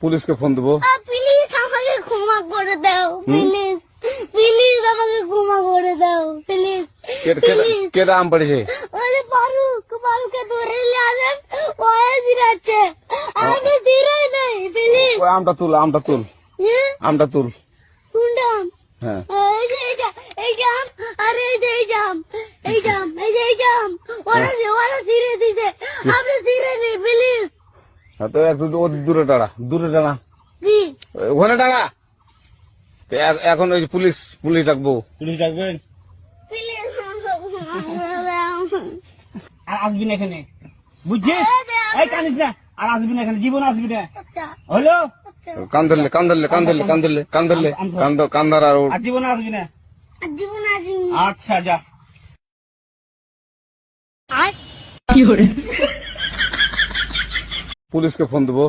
পুলিশকে ফোন দেবো। প্লিজ আমাকে ক্ষমা করে দাও, প্লিজ প্লিজ আমাকে ক্ষমা করে দাও, প্লিজ প্লিজ। কেটা আম পড়েছে? ওরে ফারুককে ধরে নিয়ে আসেন, ওয়ে দিরাচ্ছে, আমাকে দিরাই নাই, প্লিজ। ওই আমটা তুল, আমটা তুল, আমটা তুল। শুনলাম হ্যাঁ, এই জাম, আরে এই জাম, এই জাম, এই জাম, ওরা ধীরে দিছে, আপনি ধীরে নেই, প্লিজ। হ্যাঁ, তো একটু দূরে দাঁড়া, দূরে দাঁড়া, জি ওখানে দাঁড়া। তো এখন ওই পুলিশ ডাকবো। পুলিশ ডাকবেন? প্লিজ। আর আসবি না এখানে, বুঝছিস? এই কানিস না, আর আসবি না এখানে, জীবন আসবি না, হলো? কান ধরলে, কান ধরলে, কান ধরলে, কান ধরলে, কান ধরলে, কান ধর আর আর জীবন আসবি না। জীবন আসেনি। আচ্ছা যা। পুলিশকে ফোন দেবো।